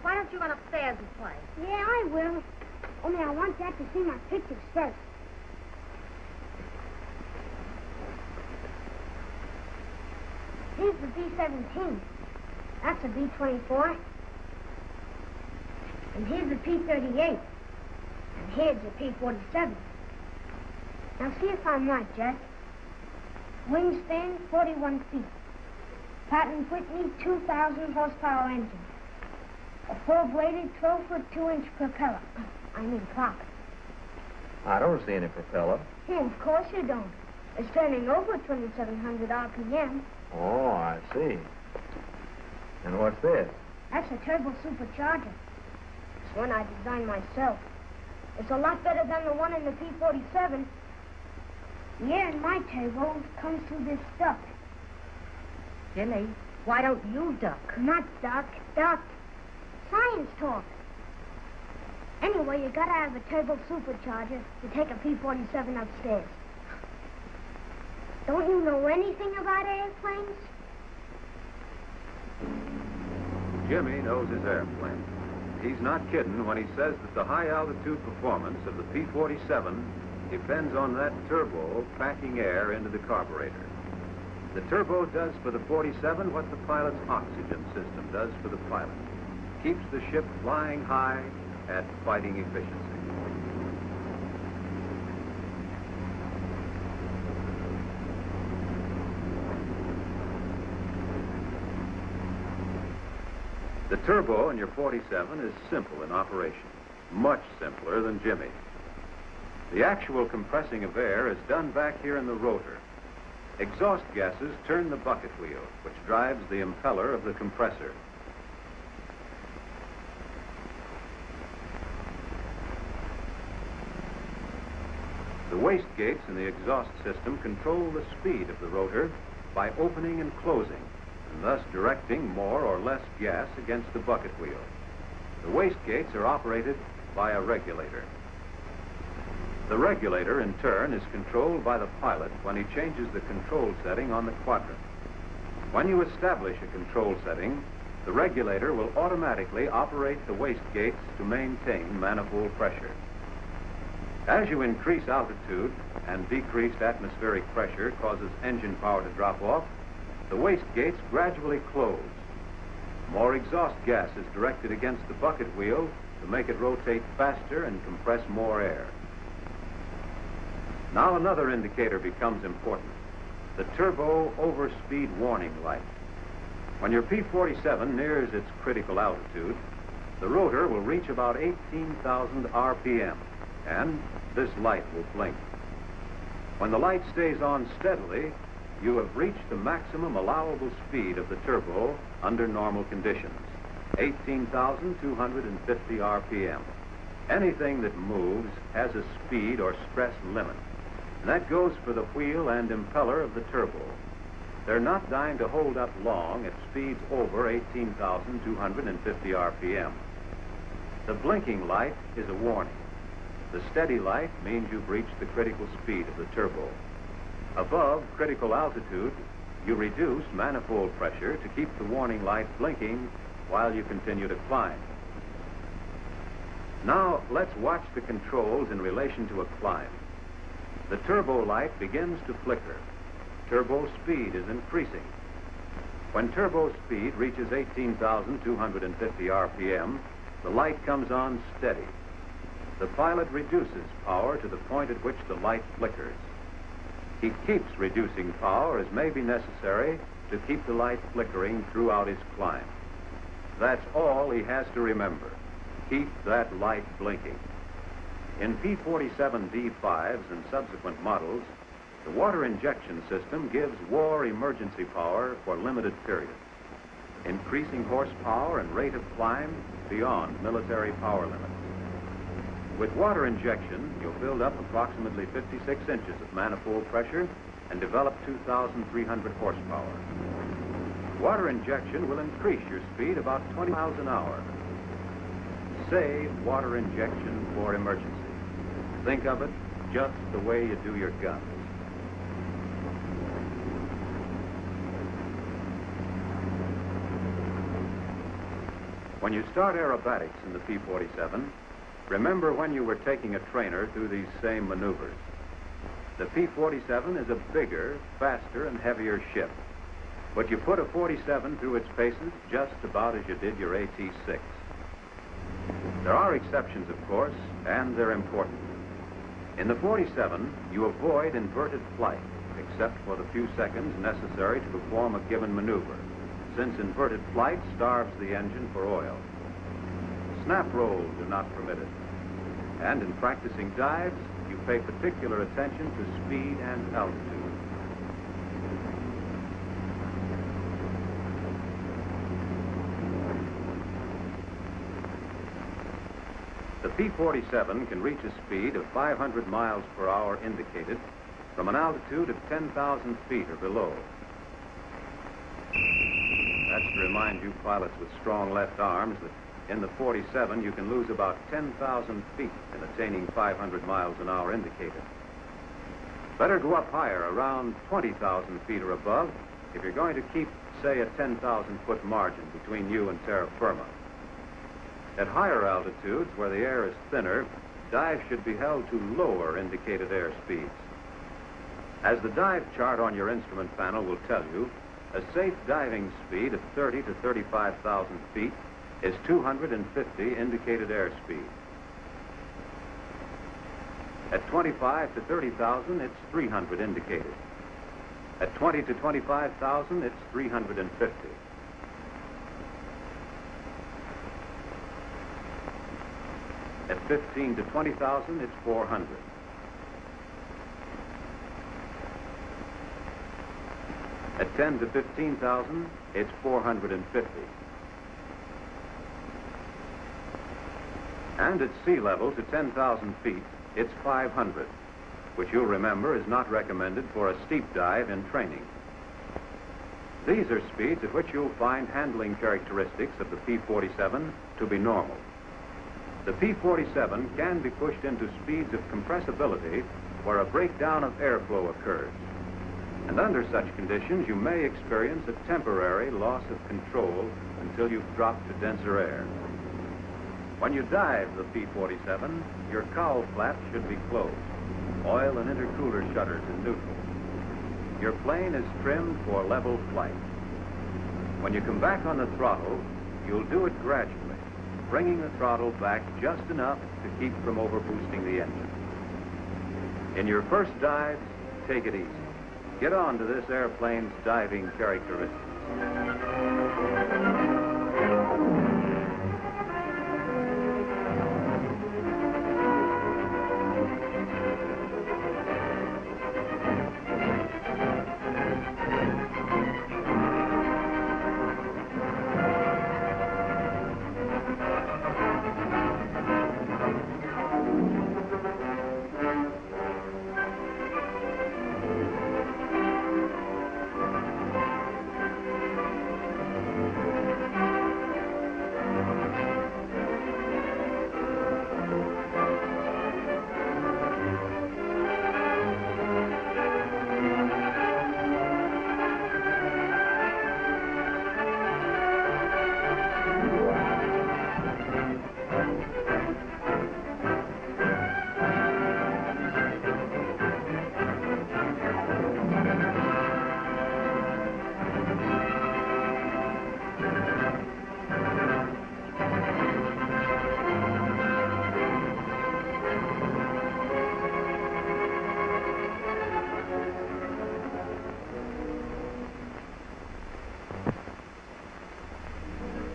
why don't you run upstairs and play? Yeah, I will. Only I want Dad to see my pictures first. Here's the B-17. That's a B-24. And here's the P-38. And here's the P-47. Now see if I'm right, Jack. Wingspan, 41 feet. Patent Whitney, 2,000 horsepower engine. A full-bladed 12-foot 2-inch propeller. I mean prop. I don't see any propeller. Of course you don't. It's turning over 2,700 RPM. Oh, I see. And what's this? That's a turbo supercharger. It's one I designed myself. It's a lot better than the one in the P-47. The air in my turbo comes through this duct. Jimmy, why don't you duck? Not duck, duct. Science talk. Anyway, you gotta have a turbo supercharger to take a P-47 upstairs. Don't you know anything about airplanes? Jimmy knows his airplane. He's not kidding when he says that the high-altitude performance of the P-47 depends on that turbo packing air into the carburetor. The turbo does for the 47 what the pilot's oxygen system does for the pilot. Keeps the ship flying high at fighting efficiency. The turbo in your 47 is simple in operation, much simpler than Jimmy. The actual compressing of air is done back here in the rotor. Exhaust gases turn the bucket wheel, which drives the impeller of the compressor. The waste gates in the exhaust system control the speed of the rotor by opening and closing, and thus directing more or less gas against the bucket wheel. The waste gates are operated by a regulator. The regulator, in turn, is controlled by the pilot when he changes the control setting on the quadrant. When you establish a control setting, the regulator will automatically operate the waste gates to maintain manifold pressure. As you increase altitude and decreased atmospheric pressure causes engine power to drop off, the waste gates gradually close. More exhaust gas is directed against the bucket wheel to make it rotate faster and compress more air. Now another indicator becomes important, the turbo overspeed warning light. When your P-47 nears its critical altitude, the rotor will reach about 18,000 RPM, and this light will blink. When the light stays on steadily, you have reached the maximum allowable speed of the turbo under normal conditions, 18,250 RPM. Anything that moves has a speed or stress limit, and that goes for the wheel and impeller of the turbo. They're not designed to hold up long at speeds over 18,250 RPM. The blinking light is a warning. The steady light means you've reached the critical speed of the turbo. Above critical altitude, you reduce manifold pressure to keep the warning light blinking while you continue to climb. Now, let's watch the controls in relation to a climb. The turbo light begins to flicker. Turbo speed is increasing. When turbo speed reaches 18,250 RPM, the light comes on steady. The pilot reduces power to the point at which the light flickers. He keeps reducing power as may be necessary to keep the light flickering throughout his climb. That's all he has to remember. Keep that light blinking. In P-47 D5s and subsequent models, the water injection system gives war emergency power for limited periods, increasing horsepower and rate of climb beyond military power limits. With water injection, you'll build up approximately 56 inches of manifold pressure and develop 2,300 horsepower. Water injection will increase your speed about 20 miles an hour. Save water injection for emergency. Think of it just the way you do your guns. When you start aerobatics in the P-47, remember when you were taking a trainer through these same maneuvers. The P-47 is a bigger, faster, and heavier ship. But you put a 47 through its paces just about as you did your AT-6. There are exceptions, of course, and they're important. In the 47, you avoid inverted flight, except for the few seconds necessary to perform a given maneuver, since inverted flight starves the engine for oil. Snap rolls are not permitted. And in practicing dives, you pay particular attention to speed and altitude. The P-47 can reach a speed of 500 miles per hour indicated from an altitude of 10,000 feet or below. That's to remind you pilots with strong left arms that in the 47 you can lose about 10,000 feet in attaining 500 miles an hour indicated. Better go up higher, around 20,000 feet or above, if you're going to keep, say, a 10,000 foot margin between you and terra firma. At higher altitudes, where the air is thinner, dives should be held to lower indicated air speeds. As the dive chart on your instrument panel will tell you, a safe diving speed of 30 to 35,000 feet is 250 indicated airspeed. At 25 to 30,000, it's 300 indicated. At 20 to 25,000, it's 350. At 15 to 20,000, it's 400. At 10 to 15,000, it's 450. And at sea level to 10,000 feet, it's 500, which you'll remember is not recommended for a steep dive in training. These are speeds at which you'll find handling characteristics of the P-47 to be normal. The P-47 can be pushed into speeds of compressibility where a breakdown of airflow occurs. And under such conditions, you may experience a temporary loss of control until you've dropped to denser air. When you dive the P-47, your cowl flaps should be closed. Oil and intercooler shutters in neutral. Your plane is trimmed for level flight. When you come back on the throttle, you'll do it gradually, bringing the throttle back just enough to keep from overboosting the engine. In your first dives, take it easy. Get on to this airplane's diving characteristics.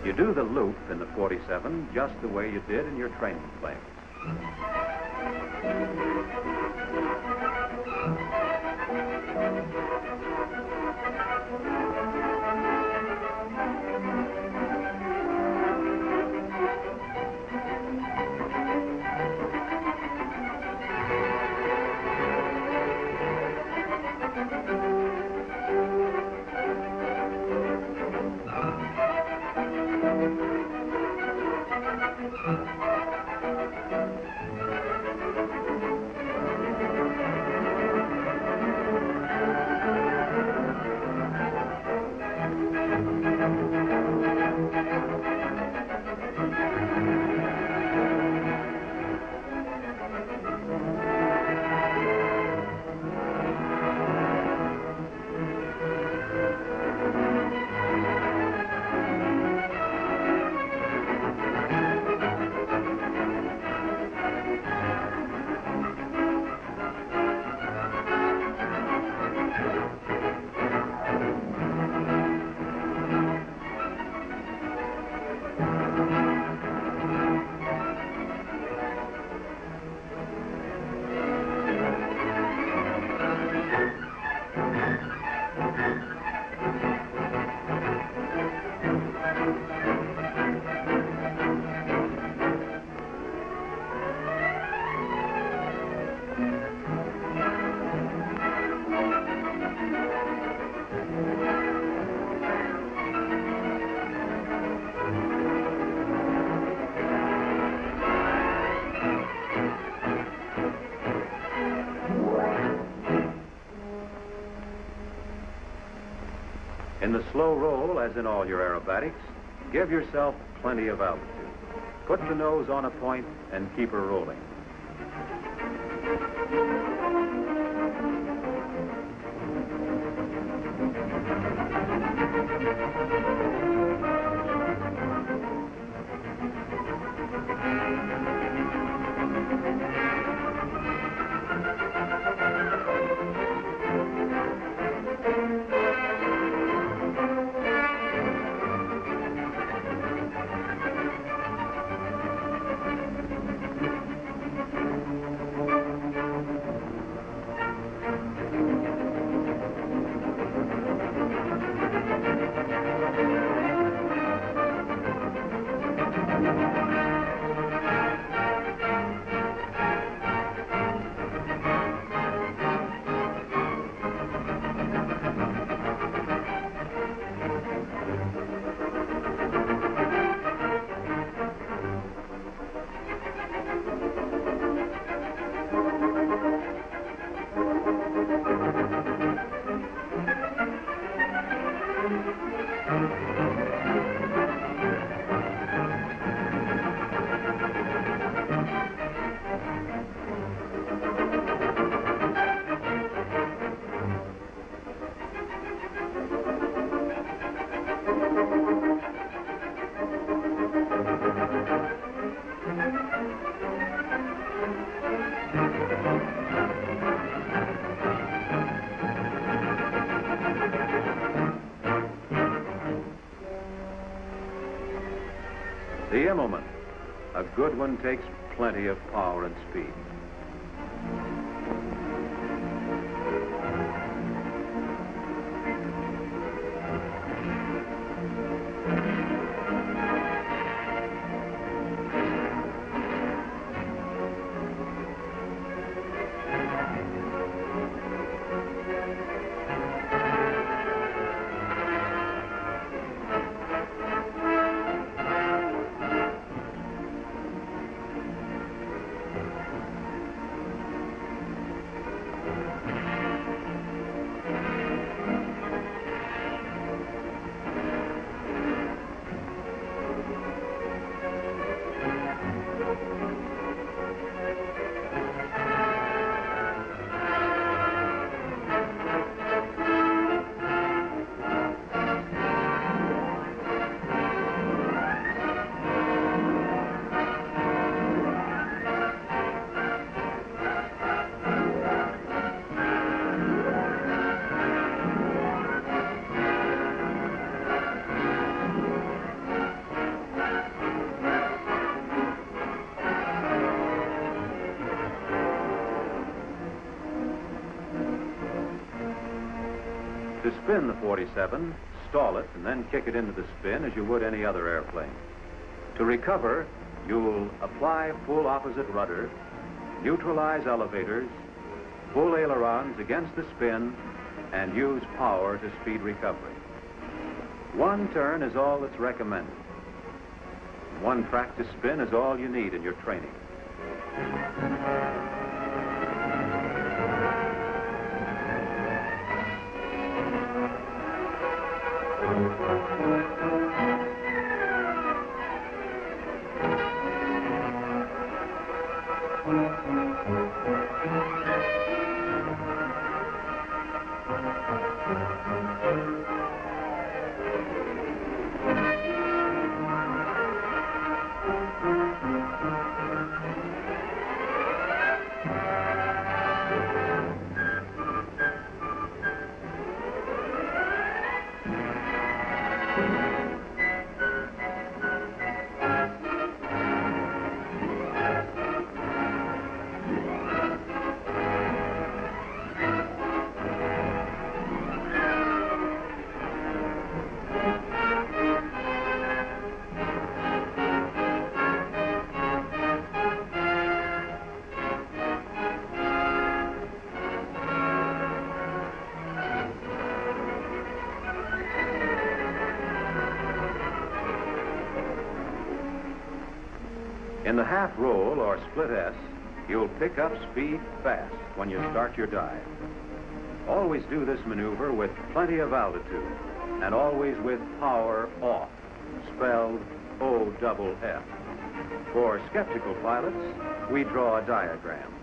You do the loop in the 47 just the way you did in your training planes. In the slow roll, as in all your aerobatics, give yourself plenty of altitude. Put the nose on a point and keep her rolling. The Immelman. A good one takes plenty of power and speed. To spin the 47, stall it and then kick it into the spin as you would any other airplane. To recover, you'll apply full opposite rudder, neutralize elevators, pull ailerons against the spin, and use power to speed recovery. One turn is all that's recommended. One practice spin is all you need in your training. In the half roll or split S, you'll pick up speed fast when you start your dive. Always do this maneuver with plenty of altitude and always with power off, spelled O-double-F. For skeptical pilots, we draw a diagram.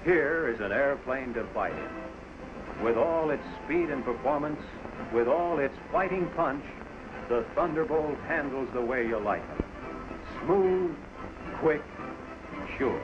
Here is an airplane to fight in. With all its speed and performance, with all its fighting punch, the Thunderbolt handles the way you like them. Smooth, quick, sure.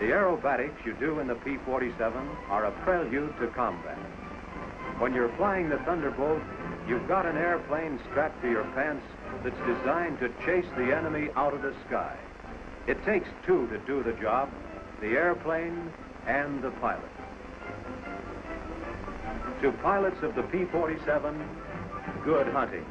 The aerobatics you do in the P-47 are a prelude to combat. When you're flying the Thunderbolt, you've got an airplane strapped to your pants that's designed to chase the enemy out of the sky. It takes two to do the job, the airplane and the pilot. To pilots of the P-47, good hunting.